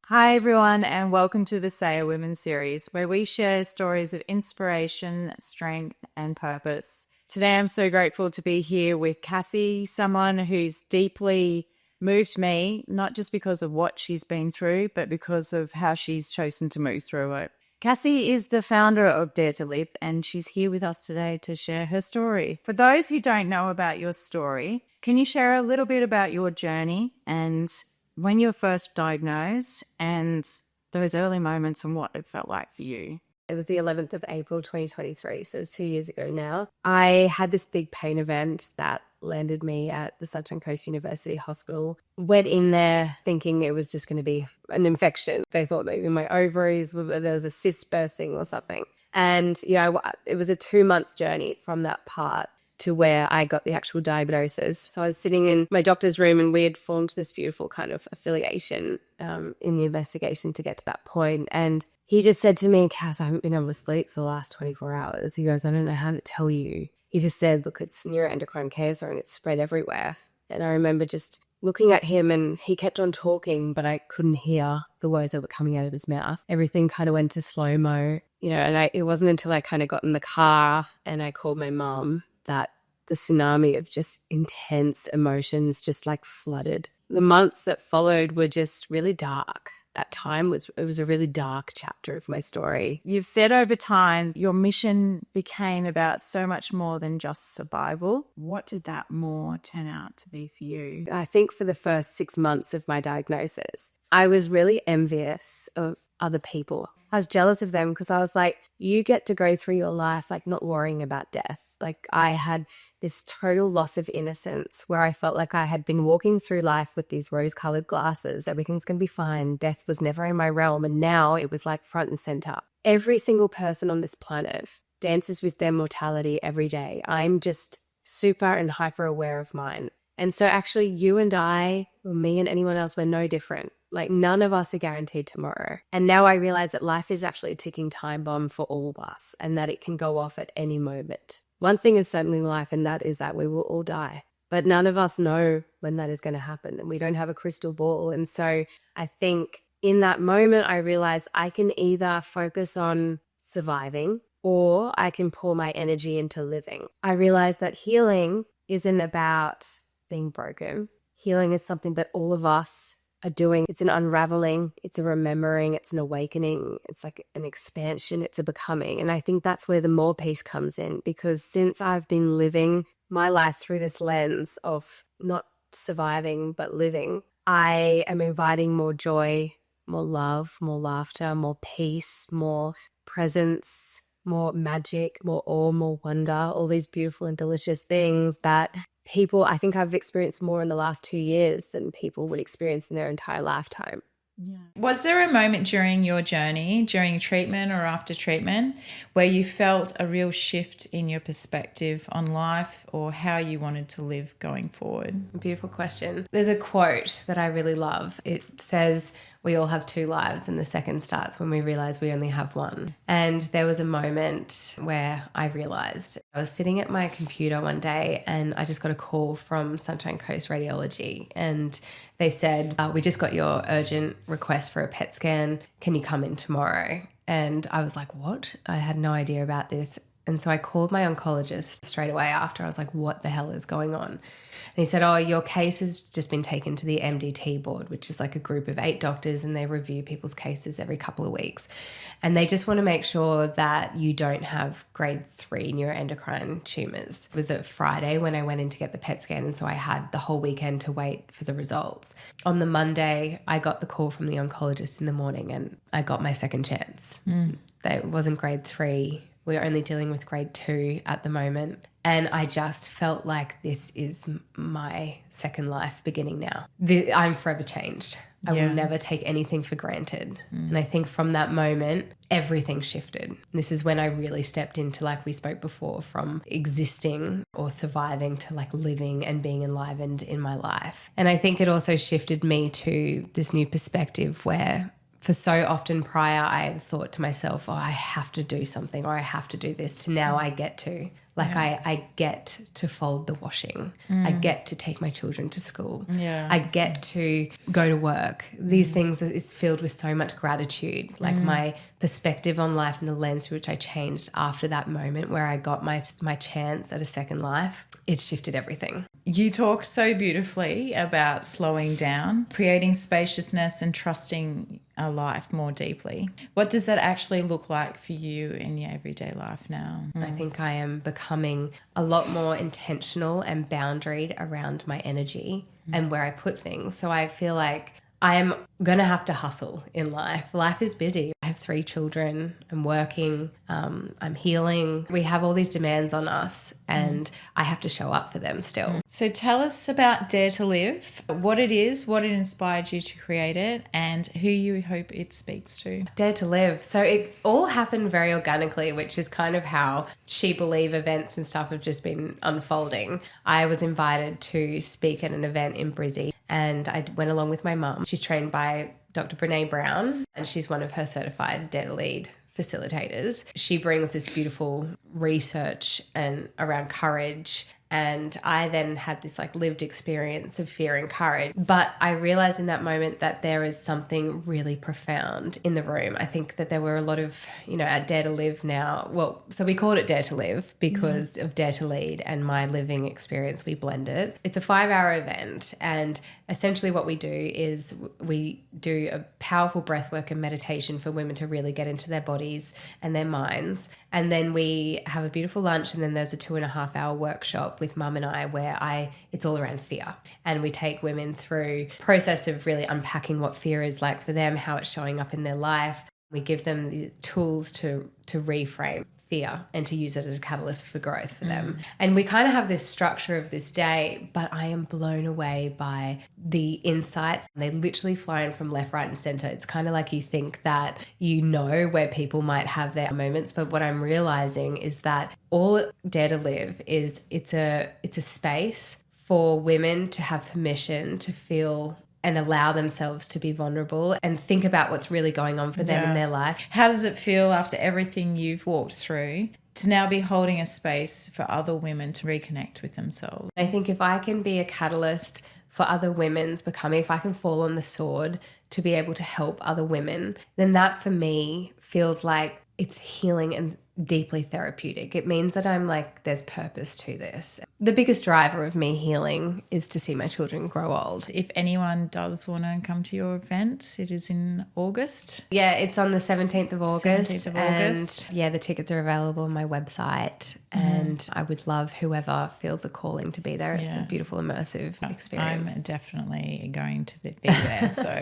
Hi, everyone, and welcome to the Say a Women series, where we share stories of inspiration, strength, and purpose. Today, I'm so grateful to be here with Cassie, someone who's deeply moved me, not just because of what she's been through, but because of how she's chosen to move through it. Cassie is the founder of Dare to Live, and she's here with us today to share her story. For those who don't know about your story, can you share a little bit about your journey and when you were first diagnosed and those early moments and what it felt like for you? It was the 11th of April 2023, so it's 2 years ago now. I had this big pain event that landed me at the Sunshine Coast University Hospital. Went in there thinking it was just going to be an infection. They thought maybe my ovaries, there was a cyst bursting or something. And, it was a 2-month journey from that part to where I got the actual diagnosis. So I was sitting in my doctor's room and we had formed this beautiful kind of affiliation in the investigation to get to that point. And he just said to me, Cass, I haven't been able to sleep for the last 24 hours. He goes, I don't know how to tell you. He just said, look, it's neuroendocrine cancer and it's spread everywhere. And I remember just looking at him and he kept on talking, but I couldn't hear the words that were coming out of his mouth. Everything kind of went to slow-mo, and it wasn't until I kind of got in the car and I called my mum that the tsunami of just intense emotions just like flooded. The months that followed were just really dark. That time was a really dark chapter of my story. You've said over time your mission became about so much more than just survival. What did that more turn out to be for you? I think for the first 6 months of my diagnosis, I was really envious of other people. I was jealous of them because I was like, you get to go through your life like not worrying about death. Like I had this total loss of innocence where I felt like I had been walking through life with these rose-colored glasses. Everything's going to be fine. Death was never in my realm. And now it was like front and center. Every single person on this planet dances with their mortality every day. I'm just super and hyper aware of mine. And so actually you and I, or me and anyone else, we're no different. Like none of us are guaranteed tomorrow. And now I realize that life is actually a ticking time bomb for all of us and that it can go off at any moment. One thing is certainly life, and that is that we will all die. But none of us know when that is going to happen, and we don't have a crystal ball. And so I think in that moment, I realized I can either focus on surviving or I can pour my energy into living. I realized that healing isn't about being broken. Healing is something that all of us are doing. It's an unraveling, it's a remembering, it's an awakening, it's like an expansion, it's a becoming. And I think that's where the more peace comes in, because since I've been living my life through this lens of not surviving but living, I am inviting more joy, more love, more laughter, more peace, more presence, more magic, more awe, more wonder, all these beautiful and delicious things that I think I've experienced more in the last 2 years than people would experience in their entire lifetime. Yeah. Was there a moment during your journey, during treatment or after treatment, where you felt a real shift in your perspective on life or how you wanted to live going forward? Beautiful question. There's a quote that I really love. It says, we all have 2 lives and the second starts when we realize we only have one. And there was a moment where I realized I was sitting at my computer one day and I just got a call from Sunshine Coast Radiology, and they said, we just got your urgent request for a PET scan. Can you come in tomorrow? And I was like, what? I had no idea about this. And so I called my oncologist straight away after. I was like, what the hell is going on? And he said, oh, your case has just been taken to the MDT board, which is like a group of 8 doctors, and they review people's cases every couple of weeks. And they just want to make sure that you don't have grade 3 neuroendocrine tumours. It was a Friday when I went in to get the PET scan, and so I had the whole weekend to wait for the results. On the Monday, I got the call from the oncologist in the morning and I got my second chance. That wasn't grade 3. We're only dealing with grade 2 at the moment. And I just felt like this is my second life beginning now. I'm forever changed. I will never take anything for granted. And I think from that moment, everything shifted. This is when I really stepped into, like we spoke before, from existing or surviving to like living and being enlivened in my life. And I think it also shifted me to this new perspective where for so often prior, I had thought to myself, oh, I have to do something or I have to do this, to now I get to. Like I get to fold the washing. I get to take my children to school. Yeah. I get to go to work. These things is filled with so much gratitude. Like my perspective on life and the lens through which I changed after that moment where I got my chance at a second life, it shifted everything. You talk so beautifully about slowing down, creating spaciousness and trusting a life more deeply. What does that actually look like for you in your everyday life now? I think I am becoming a lot more intentional and boundaried around my energy and where I put things. So I feel like I am going to have to hustle in life. Life is busy. I have 3 children. I'm working. I'm healing. We have all these demands on us and I have to show up for them still. So tell us about Dare to Live, what it is, what it inspired you to create it, and who you hope it speaks to. Dare to Live. So it all happened very organically, which is kind of how She Believe events and stuff have just been unfolding. I was invited to speak at an event in Brizzy and I went along with my mum. She's trained by Dr. Brene Brown and she's one of her certified Dare to Lead facilitators. She brings this beautiful research and around courage. And I then had this like lived experience of fear and courage. But I realized in that moment that there is something really profound in the room. I think that there were a lot of, at Dare to Live now. Well, so we called it Dare to Live because of Dare to Lead and my living experience. We blend it. It's a 5-hour event. And essentially what we do is we do a powerful breathwork and meditation for women to really get into their bodies and their minds. And then we have a beautiful lunch and then there's a 2.5-hour workshop with Mum and I where it's all around fear. And we take women through a process of really unpacking what fear is like for them, how it's showing up in their life. We give them the tools to reframe fear and to use it as a catalyst for growth for them. And we kind of have this structure of this day, but I am blown away by the insights. They literally fly in from left, right and center. It's kind of like you think that where people might have their moments, but what I'm realizing is that all Dare to Live is it's a space for women to have permission to feel and allow themselves to be vulnerable and think about what's really going on for them in their life. How does it feel after everything you've walked through to now be holding a space for other women to reconnect with themselves? I think if I can be a catalyst for other women's becoming, if I can fall on the sword to be able to help other women, then that for me feels like it's healing and deeply therapeutic. It means that I'm like, there's purpose to this. The biggest driver of me healing is to see my children grow old. If anyone does want to come to your event, it is in August. Yeah, it's on the 17th of August. 17th of August. And the tickets are available on my website. And I would love whoever feels a calling to be there. It's a beautiful, immersive experience. I'm definitely going to be there. So